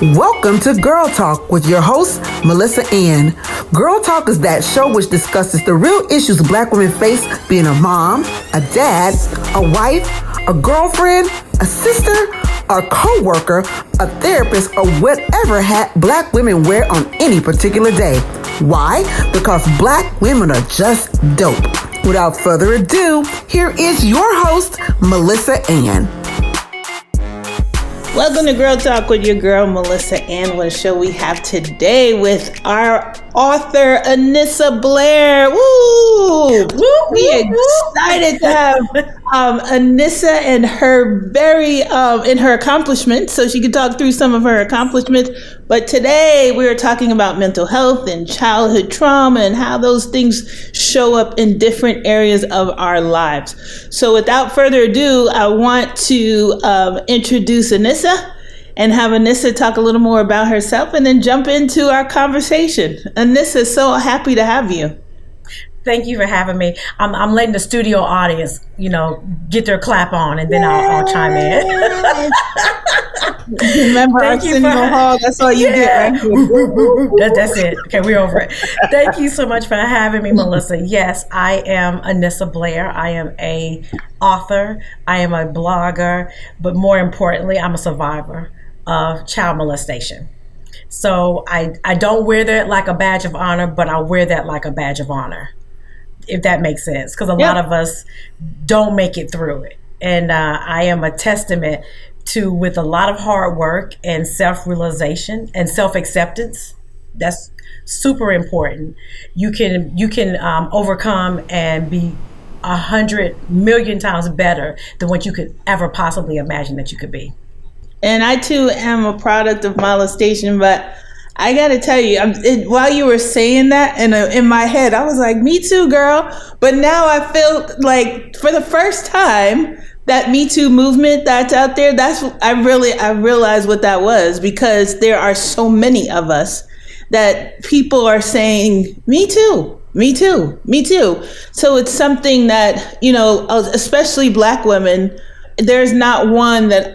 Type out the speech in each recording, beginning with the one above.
Welcome to Girl Talk with your host, Melissa Ann. Girl Talk is that show which discusses the real issues Black women face being a mom, a dad, a wife, a girlfriend, a sister, a co-worker, a therapist, or whatever hat Black women wear on any particular day. Why? Because Black women are just dope. Without further ado, here is your host, Melissa Ann. Welcome to Girl Talk with your girl, Melissa Ann. What a show we have today with our author, Anissa Blair. Woo! We excited to have Anissa and her in her accomplishments, so she could talk through some of her accomplishments. But today we are talking about mental health and childhood trauma and how those things show up in different areas of our lives. So without further ado, I want to introduce Anissa and have Anissa talk a little more about herself and then jump into our conversation. Anissa, so happy to have you. Thank you for having me. I'm letting the studio audience, get their clap on, and then I'll chime in. Remember our Arsenio Hall? That's all you get, right? That's it. Okay, we're over it. Thank you so much for having me, Melissa. Yes, I am Anissa Blair. I am a author. I am a blogger, but more importantly, I'm a survivor of child molestation. So I don't wear that like a badge of honor, but I wear that like a badge of honor, if that makes sense, because a lot of us don't make it through it. And I am a testament to, with a lot of hard work and self-realization and self-acceptance, that's super important. You can overcome and be 100 million times better than what you could ever possibly imagine that you could be. And I too am a product of molestation, but I got to tell you, while you were saying that, in my head, I was like, me too, girl. But now I feel like for the first time, that Me Too movement that's out there, I realized what that was, because there are so many of us that people are saying, me too, me too, me too. So it's something that, especially Black women, there's not one that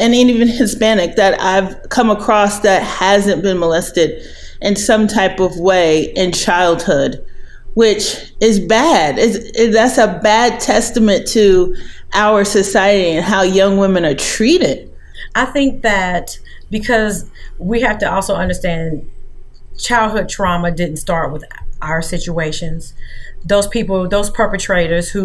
and even Hispanic, that I've come across that hasn't been molested in some type of way in childhood, which is bad. That's a bad testament to our society and how young women are treated. I think that because we have to also understand childhood trauma didn't start with our situations. Those people, those perpetrators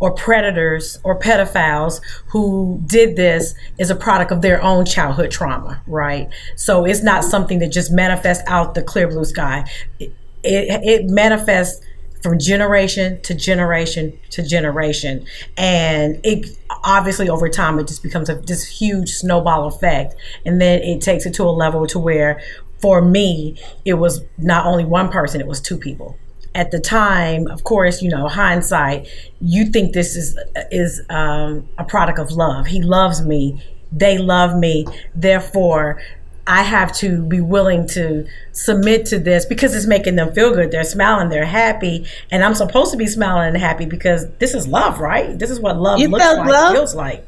or predators or pedophiles who did this is a product of their own childhood trauma, right? So it's not something that just manifests out the clear blue sky. It manifests from generation to generation to generation. And it obviously over time, it just becomes this huge snowball effect. And then it takes it to a level to where, for me, it was not only one person, it was two people. At the time, of course, hindsight, you think this is a product of love. He loves me. They love me. Therefore, I have to be willing to submit to this because it's making them feel good. They're smiling. They're happy. And I'm supposed to be smiling and happy because this is love, right? This is what love looks like, feels like.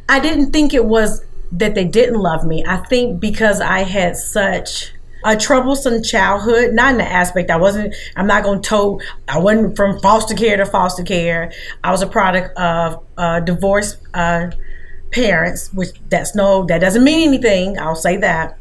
I didn't think it was that they didn't love me. I think because I had such a troublesome childhood, not in the aspect I wasn't from foster care to foster care. I was a product of divorced parents, which that doesn't mean anything. I'll say that.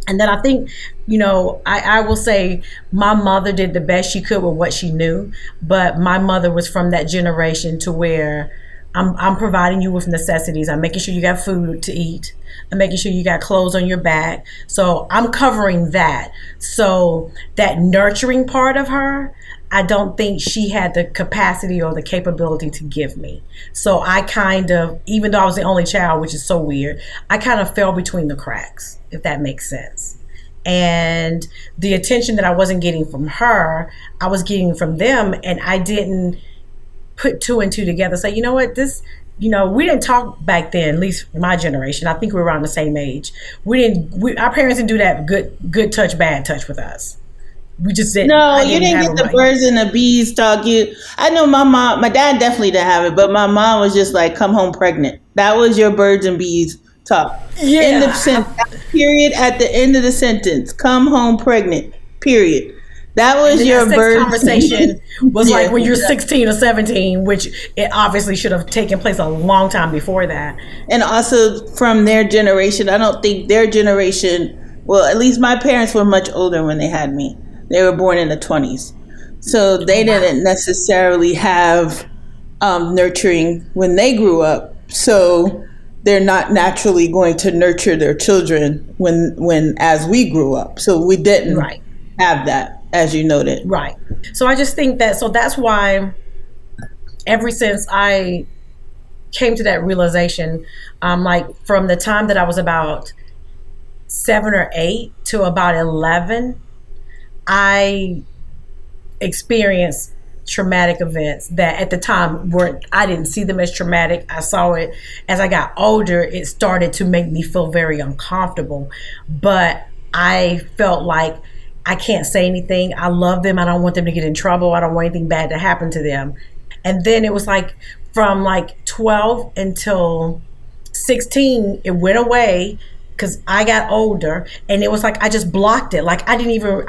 And then I think, I will say my mother did the best she could with what she knew, but my mother was from that generation to where I'm providing you with necessities. I'm making sure you got food to eat. I'm making sure you got clothes on your back. So I'm covering that. So that nurturing part of her, I don't think she had the capacity or the capability to give me. So I kind of, even though I was the only child, which is so weird, I kind of fell between the cracks, if that makes sense. And the attention that I wasn't getting from her, I was getting from them, and I didn't put two and two together. Say, you know what, we didn't talk back then, at least my generation. I think we were around the same age. Our parents didn't do that good touch, bad touch with us. We just didn't. No, you didn't get the birds and the bees talk. I know my dad definitely didn't have it, but my mom was just like, come home pregnant. That was your birds and bees Talk. Yeah. End of period. At the end of the sentence, come home pregnant. Period. That was your sex birth conversation was Yeah, like when you're 16 or 17, which it obviously should have taken place a long time before that. And also from their generation, I don't think their generation, well, at least my parents were much older when they had me. They were born in the 20s. So they didn't necessarily have nurturing when they grew up. So they're not naturally going to nurture their children when as we grew up. So we didn't have that, as you noted. Right. So I just think that, so that's why ever since I came to that realization, like from the time that I was about 7 or 8 to about 11, I experienced traumatic events that at the time I didn't see them as traumatic. I saw it as I got older. It started to make me feel very uncomfortable, but I felt like I can't say anything. I love them. I don't want them to get in trouble. I don't want anything bad to happen to them. And then it was like from like 12 until 16, it went away because I got older, and it was like I just blocked it. Like I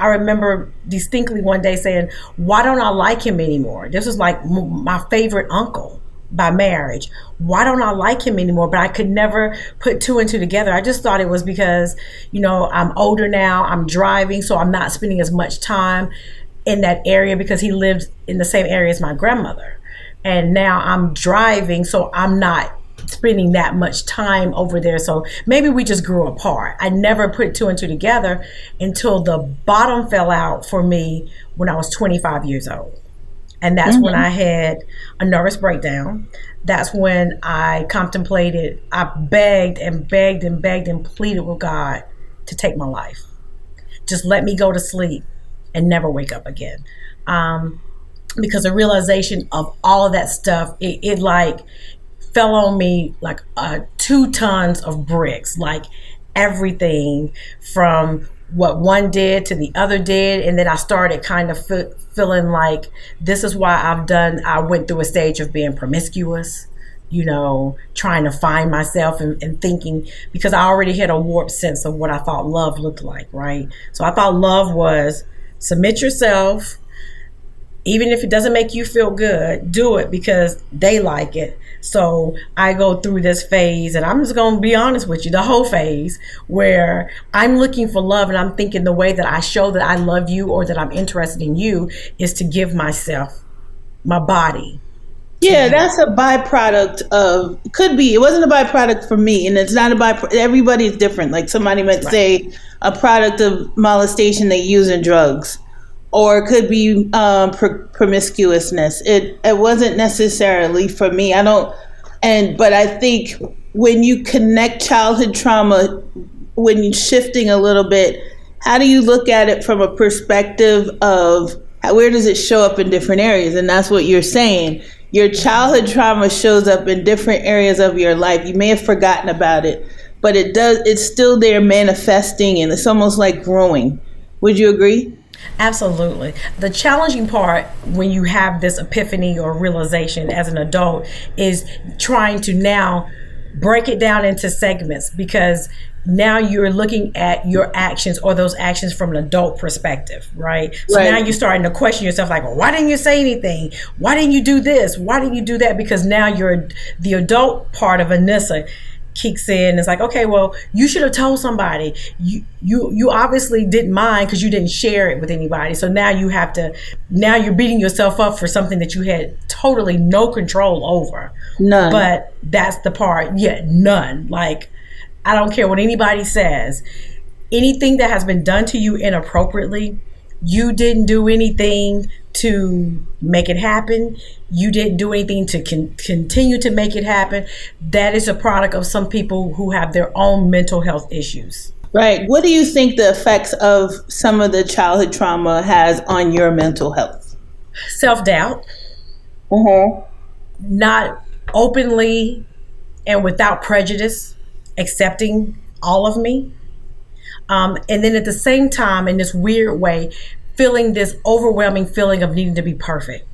remember distinctly one day saying, why don't I like him anymore? This was like my favorite uncle by marriage. Why don't I like him anymore? But I could never put 2 and 2 together. I just thought it was because, I'm older now, I'm driving, so I'm not spending as much time in that area because he lived in the same area as my grandmother. And now I'm driving, so I'm not spending that much time over there. So maybe we just grew apart. I never put 2 and 2 together until the bottom fell out for me when I was 25 years old. And that's when I had a nervous breakdown. That's when I contemplated, I begged and begged and begged and pleaded with God to take my life. Just let me go to sleep and never wake up again. Because the realization of all of that stuff, it like fell on me like 2 tons of bricks, like everything from what one did to the other did. And then I started kind of feeling like this is why I went through a stage of being promiscuous, trying to find myself and thinking, because I already had a warped sense of what I thought love looked like, right? So I thought love was submit yourself. Even if it doesn't make you feel good, do it because they like it. So I go through this phase, and I'm just going to be honest with you, the whole phase where I'm looking for love, and I'm thinking the way that I show that I love you or that I'm interested in you is to give myself, my body. Yeah, that's a byproduct of, could be, it wasn't a byproduct for me, and it's not a byproduct, everybody's different. Like somebody might say a product of molestation, they using drugs. Or it could be promiscuousness. It wasn't necessarily for me. But I think when you connect childhood trauma, when you're shifting a little bit, how do you look at it from a perspective of where does it show up in different areas? And that's what you're saying. Your childhood trauma shows up in different areas of your life. You may have forgotten about it, but it's still there manifesting, and it's almost like growing. Would you agree? Absolutely. The challenging part when you have this epiphany or realization as an adult is trying to now break it down into segments, because now you're looking at your actions or those actions from an adult perspective, right? So now you're starting to question yourself like, well, why didn't you say anything? Why didn't you do this? Why didn't you do that? Because now the adult part of Anissa kicks in. It's like, okay, well, you should have told somebody. You obviously didn't mind because you didn't share it with anybody. So now you're beating yourself up for something that you had totally no control over. None. But that's the part, none. Like, I don't care what anybody says. Anything that has been done to you inappropriately, you didn't do anything to make it happen. You didn't do anything to continue to make it happen. That is a product of some people who have their own mental health issues. Right. What do you think the effects of some of the childhood trauma has on your mental health? Self-doubt. Not openly and without prejudice accepting all of me. And then at the same time, in this weird way, feeling this overwhelming feeling of needing to be perfect.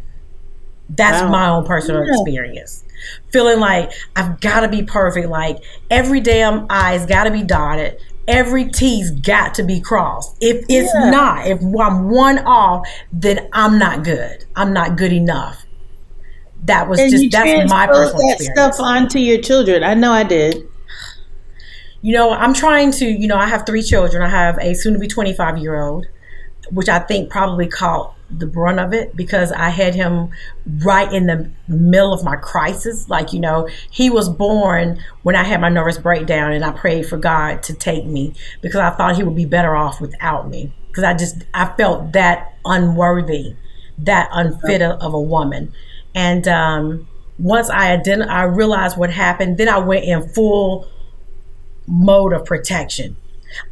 That's my own personal experience. feeling like I've got to be perfect. Like every damn I's got to be dotted. Every T's got to be crossed. If it's not, if I'm one off, then I'm not good. I'm not good enough. That's my personal experience. Stuff onto your children. I know I did. I'm trying to, I have 3 children. I have a soon to be 25-year-old, which I think probably caught the brunt of it because I had him right in the middle of my crisis. Like, he was born when I had my nervous breakdown, and I prayed for God to take me because I thought he would be better off without me, because I felt that unworthy, that unfit of a woman. And once I realized what happened, then I went in full mode of protection.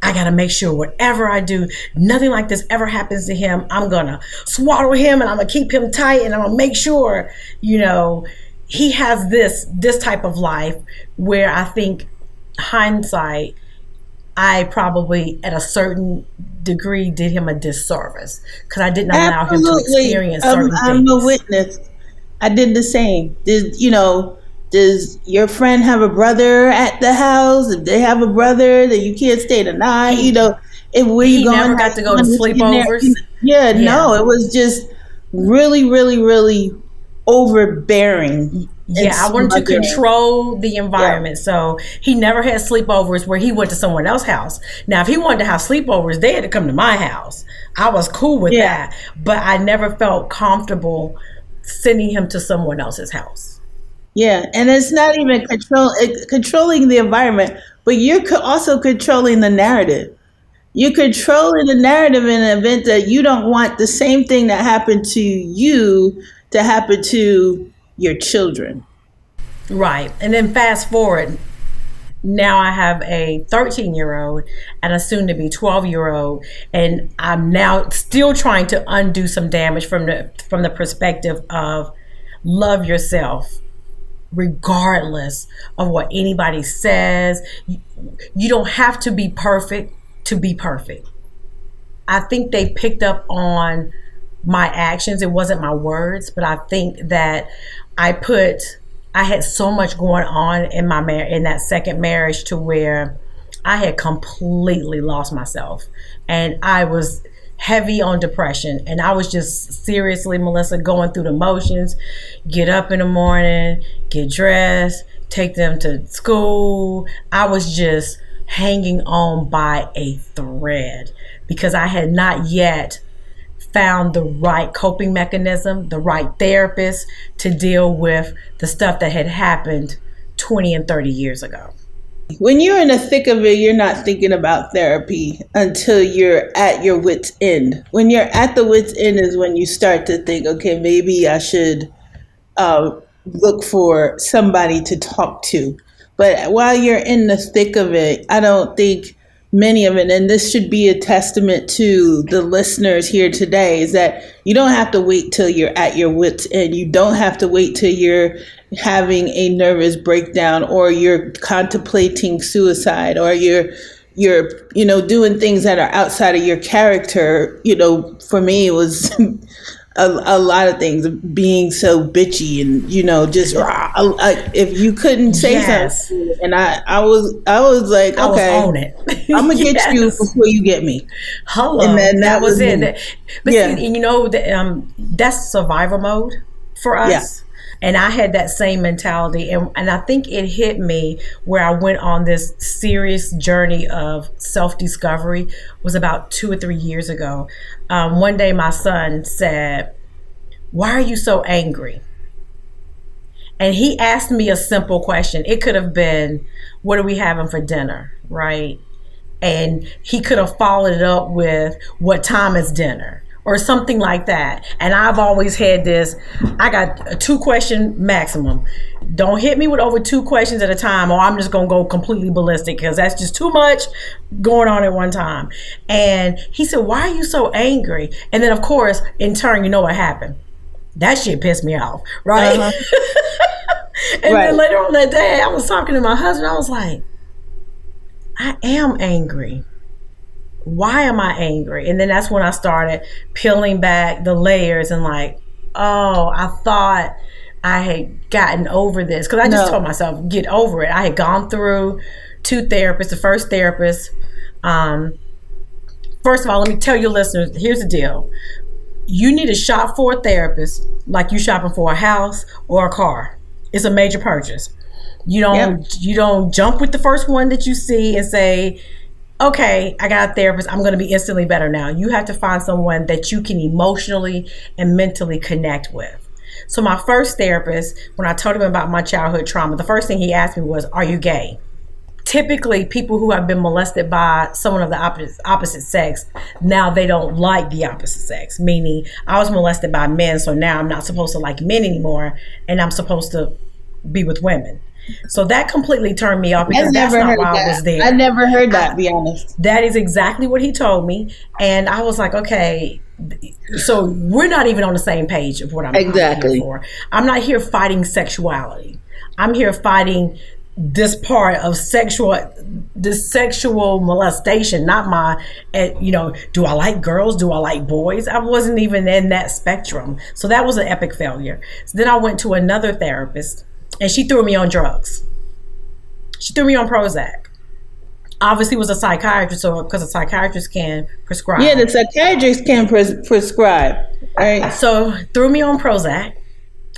I got to make sure whatever I do, nothing like this ever happens to him. I'm going to swaddle him, and I'm going to keep him tight, and I'm going to make sure, he has this type of life, where I think hindsight, I probably at a certain degree did him a disservice because I didn't allow him to experience certain things. I'm a witness. I did the same. Does your friend have a brother at the house? If they have a brother, that you can't stay the night, He never got to go to sleepovers. No, it was just really, really, really overbearing. Yeah, I wanted to control the environment. Yeah. So he never had sleepovers where he went to someone else's house. Now, if he wanted to have sleepovers, they had to come to my house. I was cool with that, but I never felt comfortable sending him to someone else's house. Yeah, and it's not even controlling the environment, but you're also controlling the narrative. You're controlling the narrative in an event that you don't want the same thing that happened to you to happen to your children. Right. And then fast forward, now I have a 13-year-old and a soon-to-be 12-year-old, and I'm now still trying to undo some damage from the perspective of love yourself. Regardless of what anybody says, you don't have to be perfect to be perfect. I think they picked up on my actions. It wasn't my words, but I think that I had so much going on in in that second marriage to where I had completely lost myself, and I was heavy on depression, and I was just seriously, Melissa, going through the motions. Get up in the morning, get dressed, take them to school. I was just hanging on by a thread because I had not yet found the right coping mechanism, the right therapist to deal with the stuff that had happened 20 and 30 years ago. When you're in the thick of it, you're not thinking about therapy until you're at your wit's end. When you're at the wit's end is when you start to think, okay, maybe I should look for somebody to talk to. But while you're in the thick of it, I don't think many of it, and this should be a testament to the listeners here today, is that you don't have to wait till you're at your wit's end. You don't have to wait till you're having a nervous breakdown, or you're contemplating suicide, or you're doing things that are outside of your character. For me, it was a lot of things, being so bitchy and just if you couldn't say something, and I was like, okay, I was on it. I'm gonna get you before you get me. Hello, and then that was it. But see, that's survival mode for us. Yeah. And I had that same mentality. And I think it hit me where I went on this serious journey of self-discovery was about 2 or 3 years ago. One day my son said, "Why are you so angry?" And he asked me a simple question. It could have been, "What are we having for dinner?" Right? And he could have followed it up with, "What time is dinner?" Or something like that. And I've always had this, I got a 2-question maximum. Don't hit me with over 2 questions at a time, or I'm just going to go completely ballistic, because that's just too much going on at one time. And he said, "Why are you so angry?" And then, of course, in turn, you know what happened? That shit pissed me off, right? And then later on that day, I was talking to my husband. I was like, I am angry. Why am I angry? And then that's when I started peeling back the layers and like, oh, I thought I had gotten over this, because I just told myself, get over it. I had gone through 2 therapists. The first therapist, first of all, let me tell your listeners, here's the deal. You need to shop for a therapist like you shopping for a house or a car. It's a major purchase. You don't jump with the first one that you see and say, okay, I got a therapist, I'm going to be instantly better now. You have to find someone that you can emotionally and mentally connect with. So my first therapist, when I told him about my childhood trauma, the first thing he asked me was, are you gay? Typically, people who have been molested by someone of the opposite sex, now they don't like the opposite sex. Meaning, I was molested by men, so now I'm not supposed to like men anymore, and I'm supposed to be with women. So that completely turned me off, because that's not why I was there. I never heard that, to be honest. That is exactly what he told me. And I was like, okay, so we're not even on the same page of what I'm here for. I'm not here fighting sexuality. I'm here fighting this part of sexual molestation, not my, do I like girls? Do I like boys? I wasn't even in that spectrum. So that was an epic failure. So then I went to another therapist, and she threw me on drugs. She threw me on Prozac. Obviously, was a psychiatrist, so because a psychiatrist can prescribe. Yeah, the psychiatrist can prescribe. Right. So threw me on Prozac,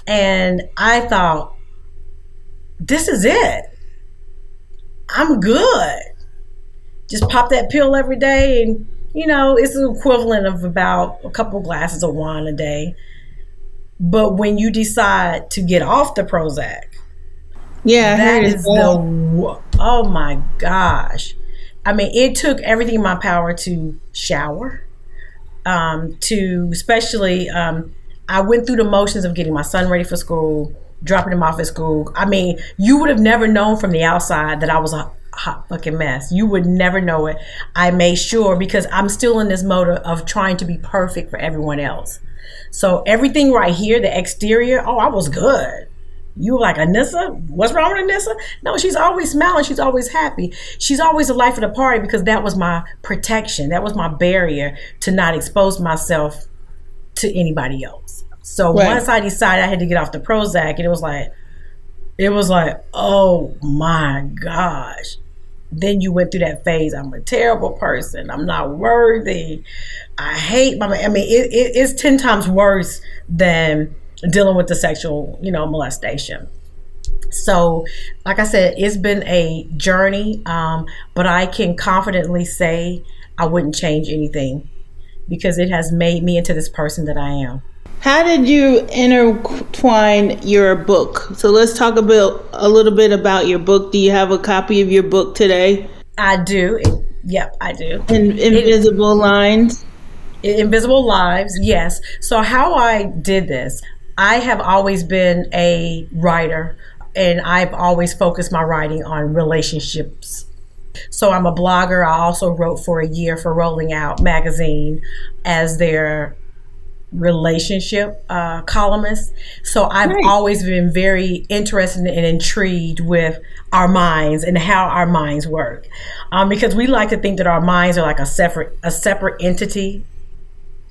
and I thought, this is it. I'm good. Just pop that pill every day, and it's the equivalent of about a couple glasses of wine a day. But when you decide to get off the Prozac, oh my gosh. I mean, it took everything in my power to shower, especially, I went through the motions of getting my son ready for school, dropping him off at school. I mean, you would have never known from the outside that I was a hot fucking mess. You would never know it. I made sure, because I'm still in this mode of trying to be perfect for everyone else. So everything right here, the exterior, I was good. You were like, Anissa? What's wrong with Anissa? No, she's always smiling. She's always happy. She's always the life of the party, because that was my protection. That was my barrier to not expose myself to anybody else. So once I decided I had to get off the Prozac, and it was like, oh my gosh. Then you went through that phase. I'm a terrible person. I'm not worthy. I hate my. I mean, it's 10 times worse than dealing with the sexual, molestation. So, like I said, it's been a journey, but I can confidently say I wouldn't change anything, because it has made me into this person that I am. How did you intertwine your book? So let's talk a little bit about your book. Do you have a copy of your book today? I do. Yep, I do. Invisible Lines? Invisible Lives, yes. So how I did this, I have always been a writer, and I've always focused my writing on relationships. So I'm a blogger. I also wrote for a year for Rolling Out magazine as their relationship columnist. So I've always been very interested and intrigued with our minds and how our minds work, because we like to think that our minds are like a separate entity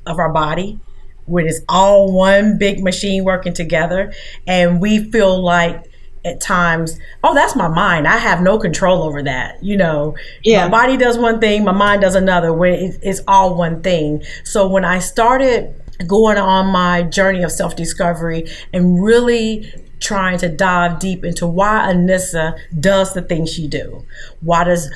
of our body, where it's all one big machine working together, and we feel like at times, that's my mind, I have no control over that. My body does one thing, my mind does another, when it's all one thing. So when I started going on my journey of self-discovery and really trying to dive deep into why Anissa does the things she do. Why does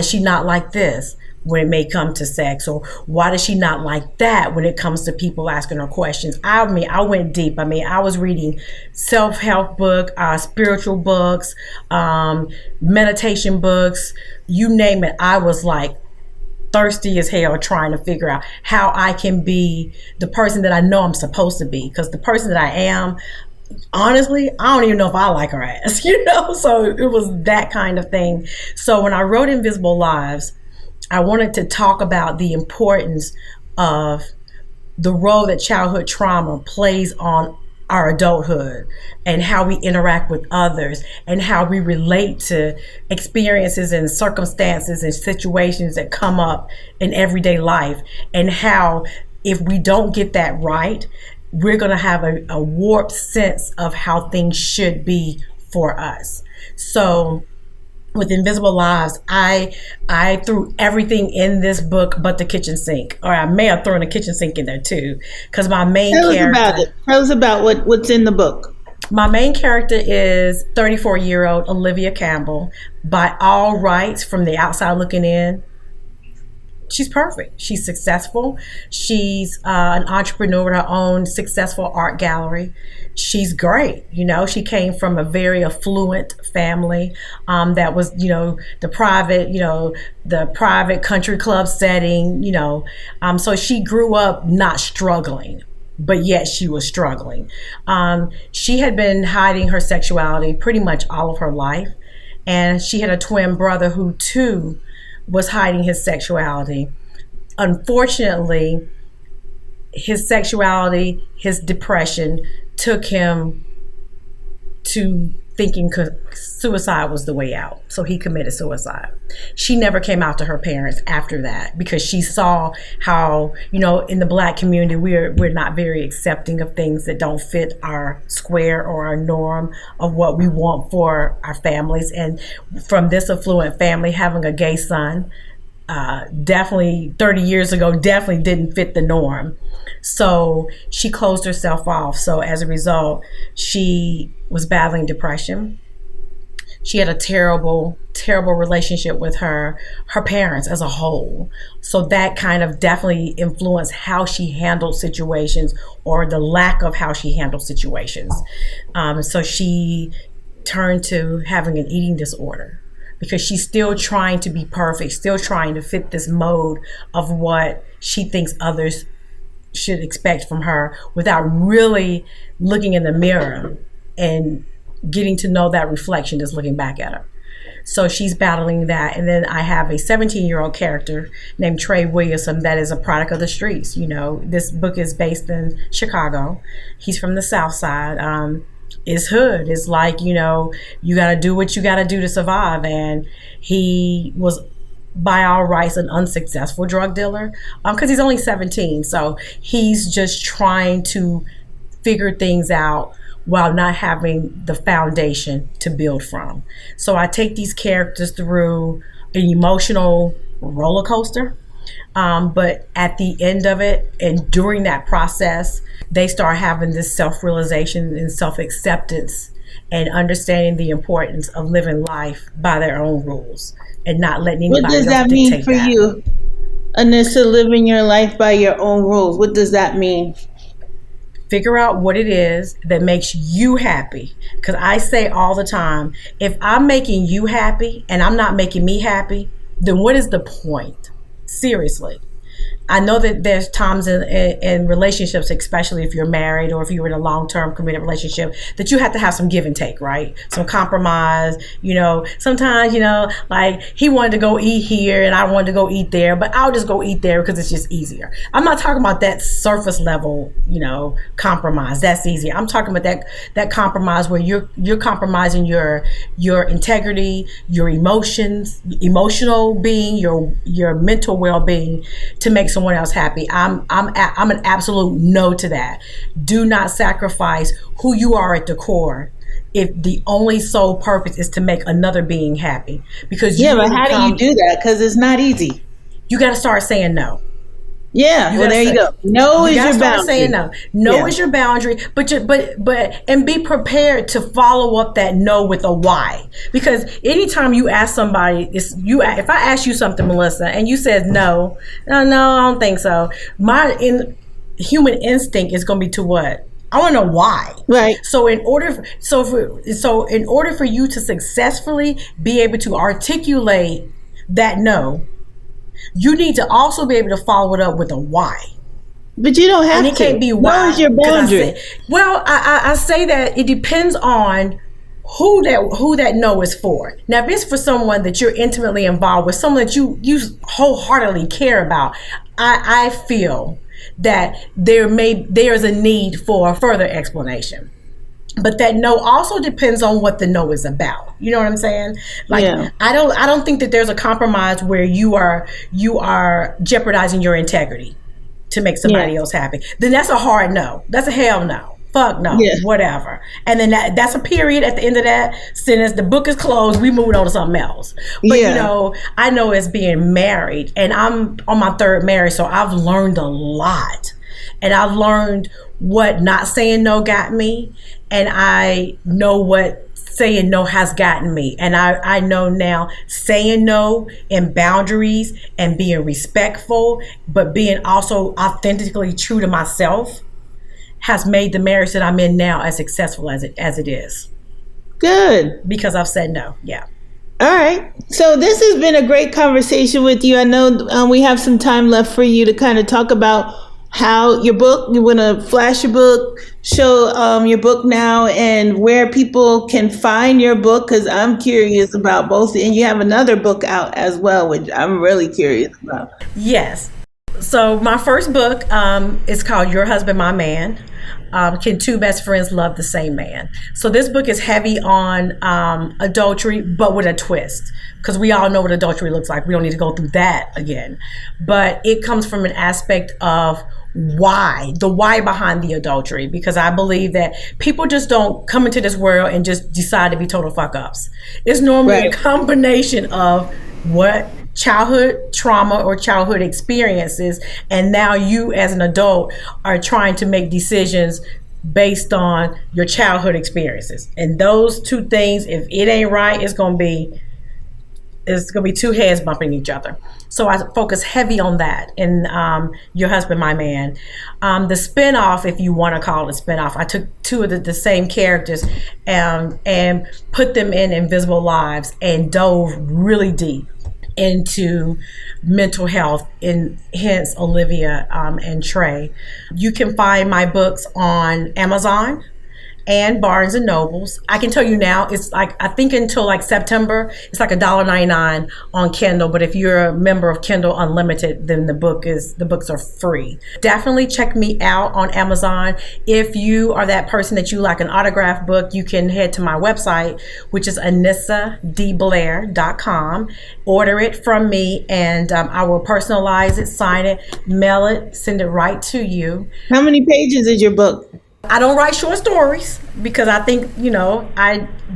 she not like this when it may come to sex? Or why does she not like that when it comes to people asking her questions? I mean, I went deep. I mean, I was reading self-help books, spiritual books, meditation books, you name it. I was like thirsty as hell trying to figure out how I can be the person that I know I'm supposed to be. Because the person that I am, honestly, I don't even know if I like her ass, So it was that kind of thing. So when I wrote Invisible Lives, I wanted to talk about the importance of the role that childhood trauma plays on our adulthood, and how we interact with others, and how we relate to experiences and circumstances and situations that come up in everyday life, and how if we don't get that right, we're going to have a warped sense of how things should be for us. So with Invisible Lives, I threw everything in this book but the kitchen sink, or I may have thrown a kitchen sink in there too, because my main character. Tell us about what's in the book. My main character is 34-year-old Olivia Campbell. By all rights, from the outside looking in, she's perfect. She's successful. She's an entrepreneur with her own successful art gallery. She's great. You know, she came from a very affluent family that was, you know, the private country club setting, you know. So she grew up not struggling, but yet she was struggling. She had been hiding her sexuality pretty much all of her life. And she had a twin brother who too was hiding his sexuality. Unfortunately, his sexuality, his depression took him to thinking suicide was the way out. So he committed suicide. She never came out to her parents after that because she saw how, you know, in the Black community, we're not very accepting of things that don't fit our square or our norm of what we want for our families. And from this affluent family, having a gay son, definitely 30 years ago, definitely didn't fit the norm. So she closed herself off. So as a result, she was battling depression. She had a terrible, terrible relationship with her parents as a whole. So that kind of definitely influenced how she handled situations, or the lack of how she handled situations. So she turned to having an eating disorder, because she's still trying to be perfect, still trying to fit this mode of what she thinks others should expect from her, without really looking in the mirror and getting to know that reflection that's looking back at her. So she's battling that. And then I have a 17-year-old character named Trey Williamson that is a product of the streets. You know, this book is based in Chicago. He's from the South Side. It's hood. It's like, you know, you got to do what you got to do to survive. And he was, by all rights, an unsuccessful drug dealer because he's only 17. So he's just trying to figure things out while not having the foundation to build from. So I take these characters through an emotional roller coaster. But at the end of it, and during that process, they start having this self-realization and self-acceptance and understanding the importance of living life by their own rules and not letting anybody else dictate that. What does that mean for you, Anissa, living your life by your own rules? What does that mean? Figure out what it is that makes you happy. Because I say all the time, if I'm making you happy and I'm not making me happy, then what is the point? Seriously. I know that there's times in relationships, especially if you're married or if you're in a long-term committed relationship, that you have to have some give and take, right? Some compromise. You know, sometimes, you know, like he wanted to go eat here and I wanted to go eat there, but I'll just go eat there because it's just easier. I'm not talking about that surface level, you know, compromise. That's easier. I'm talking about that compromise where you're compromising your integrity, your emotions, emotional being, your mental well-being to make someone else happy. I'm an absolute no to that. Do not sacrifice who you are at the core if the only sole purpose is to make another being happy. Because but how do you do that? Because it's not easy. You got to start saying no. Yeah, well, there you go. No is your boundary. Saying no. No is your boundary, but and be prepared to follow up that no with a why. Because anytime you ask somebody, if I ask you something, Melissa, and you said no, I don't think so. My human instinct is going to be to what? I want to know why. Right. So in order for you to successfully be able to articulate that no, you need to also be able to follow it up with a why. But you don't have and it to. Can't be why. What is your boundary? I say that it depends on who that no is for. Now, if it's for someone that you're intimately involved with, someone that you wholeheartedly care about, I feel that there's a need for further explanation. But that no also depends on what the no is about. You know what I'm saying? Like, yeah. I don't think that there's a compromise where you are jeopardizing your integrity. to make somebody else happy, then that's a hard no. That's a hell no. Fuck no, whatever. And then that's a period at the end of that sentence. The book is closed. We moved on to something else. But, you know, I know as being married, and I'm on my third marriage, so I've learned a lot. And I've learned what not saying no got me. And I know what saying no has gotten me. And I know now saying no and boundaries and being respectful, but being also authentically true to myself has made the marriage that I'm in now as successful as it is. Good. Because I've said no. Yeah. All right. So this has been a great conversation with you. I know we have some time left for you to kind of talk about how your book, you want to flash your book, show your book now, and where people can find your book, because I'm curious about both. And you have another book out as well, which I'm really curious about. Yes. So my first book is called Your Husband, My Man. Can two best friends love the same man? So this book is heavy on adultery, but with a twist, because we all know what adultery looks like. We don't need to go through that again. But it comes from an aspect of the why behind the adultery, because I believe that people just don't come into this world and just decide to be total fuck ups. It's normally a combination of what childhood trauma or childhood experiences, and now you as an adult are trying to make decisions based on your childhood experiences. And those two things, if it ain't right, it's gonna be two heads bumping each other. So I focus heavy on that in Your Husband, My Man. The spinoff, if you want to call it a spinoff, I took two of the same characters and put them in Invisible Lives and dove really deep into mental health, and hence Olivia and Trey. You can find my books on Amazon and Barnes and Nobles. I can tell you now, it's like, I think until like September, it's like $1.99 on Kindle. But if you're a member of Kindle Unlimited, then the books are free. Definitely check me out on Amazon. If you are that person that you like an autographed book, you can head to my website, which is AnissaDBlair.com. Order it from me, and I will personalize it, sign it, mail it, send it right to you. How many pages is your book? I don't write short stories because I think,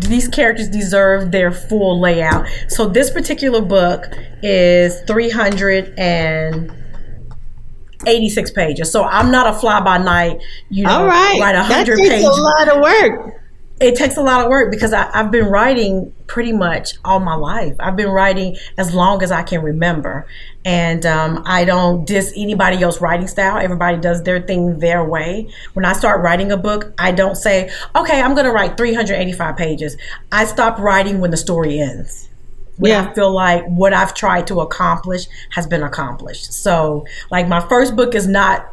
these characters deserve their full layout. So this particular book is 386 pages. So I'm not a fly by night, All right. write 100 pages. That takes pages. a lot of work. It takes a lot of work because I've been writing pretty much all my life. I've been writing as long as I can remember. And I don't diss anybody else's writing style. Everybody does their thing their way. When I start writing a book, I don't say, okay, I'm going to write 385 pages. I stop writing when the story ends. When I feel like what I've tried to accomplish has been accomplished. So like my first book is not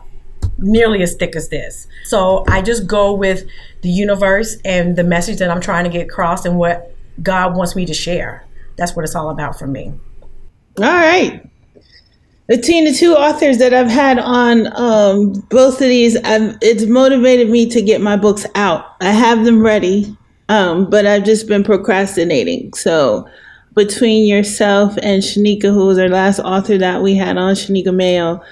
nearly as thick as this. So I just go with the universe and the message that I'm trying to get across and what God wants me to share. That's what it's all about for me. All right. Between the two authors that I've had on both of these, it's motivated me to get my books out. I have them ready, but I've just been procrastinating. So between yourself and Shanika, who was our last author that we had on, Shanika Mayo,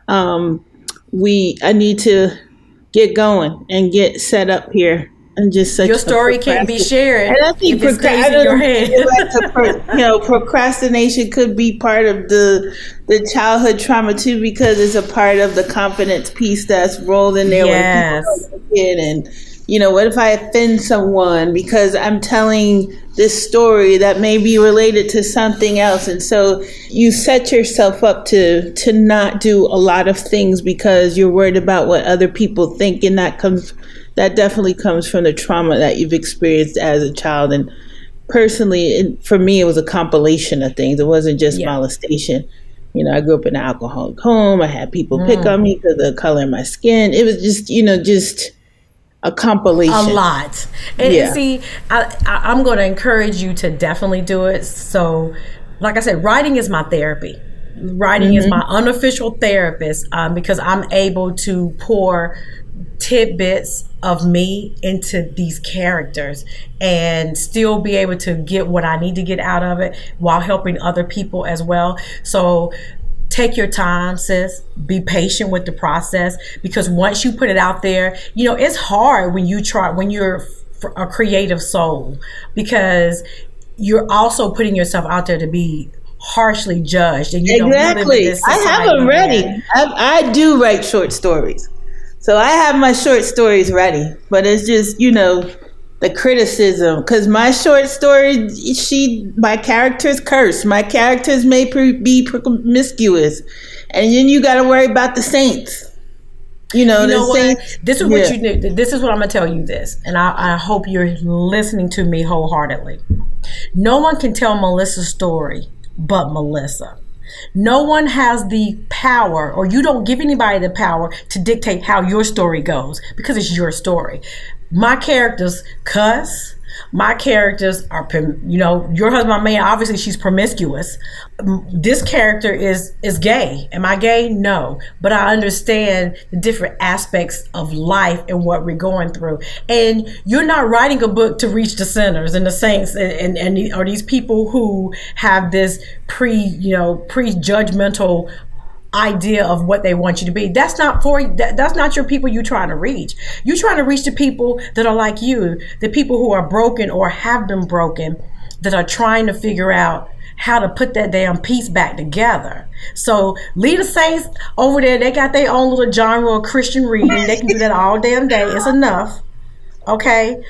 I need to get going and get set up here. And just such your story can't be shared. And I think if it stays in your head. Procrastination could be part of the childhood trauma too, because it's a part of the confidence piece that's rolled in there. Yes. When people are a kid, and what if I offend someone because I'm telling this story that may be related to something else? And so you set yourself up to not do a lot of things because you're worried about what other people think, and that definitely comes from the trauma that you've experienced as a child. And personally, for me, it was a compilation of things. It wasn't just molestation. I grew up in an alcoholic home. I had people pick on me because of the color of my skin. It was just a compilation. A lot. And see, I'm going to encourage you to definitely do it. So, like I said, writing is my therapy. Writing is my unofficial therapist because I'm able to pour tidbits of me into these characters and still be able to get what I need to get out of it while helping other people as well. So take your time, sis. Be patient with the process, because once you put it out there, it's hard when you're a creative soul, because you're also putting yourself out there to be harshly judged. And exactly. I have them ready. I do write short stories. So I have my short stories ready, but it's just, the criticism, because my short story, my characters curse, my characters may be promiscuous, and then you got to worry about the saints. Saints. This is what you do. This is what I'm gonna tell you. This, and I hope you're listening to me wholeheartedly. No one can tell Melissa's story but Melissa. No one has the power, or you don't give anybody the power to dictate how your story goes, because it's your story. My characters cuss. My characters are, your husband, man, obviously she's promiscuous. This character is gay. Am I gay? No. But I understand the different aspects of life and what we're going through. And you're not writing a book to reach the sinners and the saints or these people who have this prejudgmental idea of what they want you to be. That's not your people you're trying to reach. You're trying to reach the people that are like you, the people who are broken or have been broken, that are trying to figure out how to put that damn piece back together. So leave the saints over there. They got their own little genre of Christian reading. They can do that all damn day. It's enough. Okay?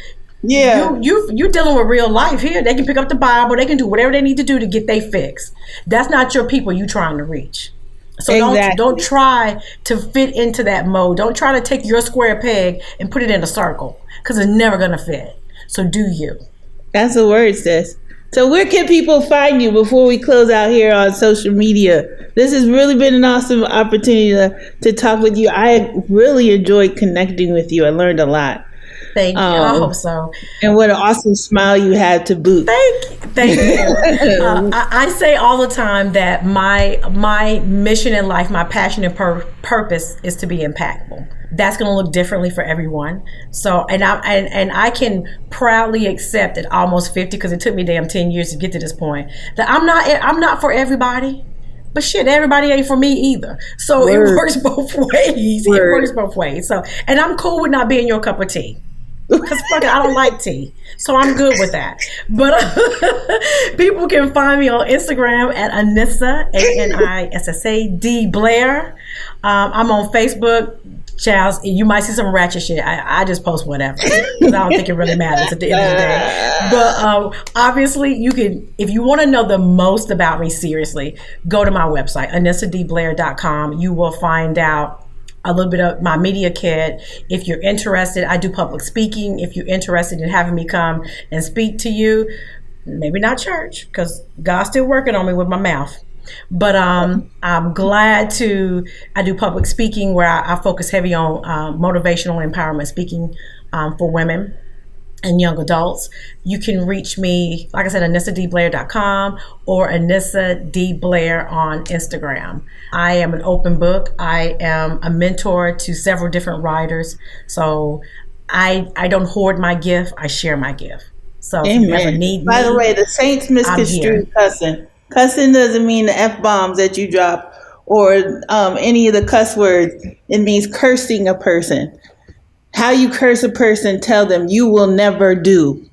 Yeah. You're dealing with real life here. They can pick up the Bible. They can do whatever they need to do to get their fix. That's not your people you're trying to reach. So don't try to fit into that mode. Don't try to take your square peg and put it in a circle, because it's never going to fit. So do you. That's the word, sis. So where can people find you before we close out here on social media? This has really been an awesome opportunity to talk with you. I really enjoyed connecting with you. I learned a lot. Thank you. I hope so. And what an awesome smile you had to boot. Thank you. I say all the time that my mission in life, my passion and purpose is to be impactful. That's going to look differently for everyone. So, and I can proudly accept at almost 50, because it took me damn 10 years to get to this point, that I'm not for everybody. But shit, everybody ain't for me either. So It works both ways. It works both ways. So, and I'm cool with not being your cup of tea. Because fuck it, I don't like tea. So I'm good with that. But people can find me on Instagram at Anissa, Anissa D. Blair. I'm on Facebook. Charles, you might see some ratchet shit. I just post whatever, because I don't think it really matters at the end of the day. But obviously, you can, if you want to know the most about me, seriously, go to my website, AnissaDBlair.com. You will find out a little bit of my media kit. If you're interested, I do public speaking. If you're interested in having me come and speak to you, maybe not church, because God's still working on me with my mouth. But I'm glad I do public speaking, where I focus heavy on motivational empowerment speaking for women and young adults. You can reach me, like I said, AnissaDBlair.com or Anissa D. Blair on Instagram. I am an open book. I am a mentor to several different writers. So I don't hoard my gift. I share my gift. So Amen. If you ever need me, by the way, the saints misconstrue cussing. Cussing doesn't mean the F-bombs that you drop or any of the cuss words. It means cursing a person. How you curse a person, tell them you will never do.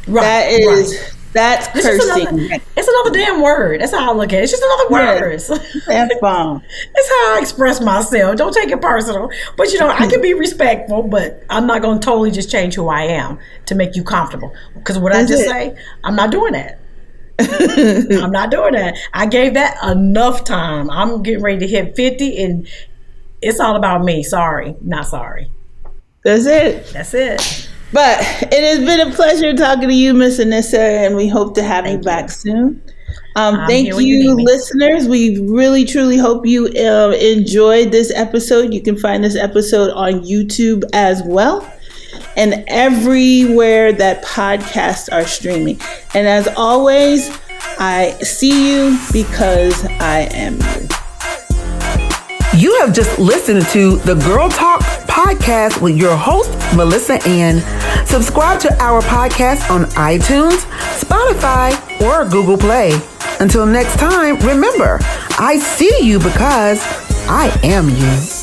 Right. That's cursing. It's another damn word. That's how I look at it. It's just another word. F-bomb. It's how I express myself. Don't take it personal. But I can be respectful, but I'm not going to totally just change who I am to make you comfortable. Because what I just say, I'm not doing that. I'm not doing that. I gave that enough time. I'm getting ready to hit 50, and it's all about me. Sorry, not sorry. That's it. That's it. But it has been a pleasure talking to you, Miss Anissa, and we hope to have you back soon. Thank you, listeners. We really, truly hope you enjoyed this episode. You can find this episode on YouTube as well, and everywhere that podcasts are streaming. And as always, I see you because I am you. You have just listened to the Girl Talk podcast with your host, Melissa Ann. Subscribe to our podcast on iTunes, Spotify, or Google Play. Until next time, remember, I see you because I am you.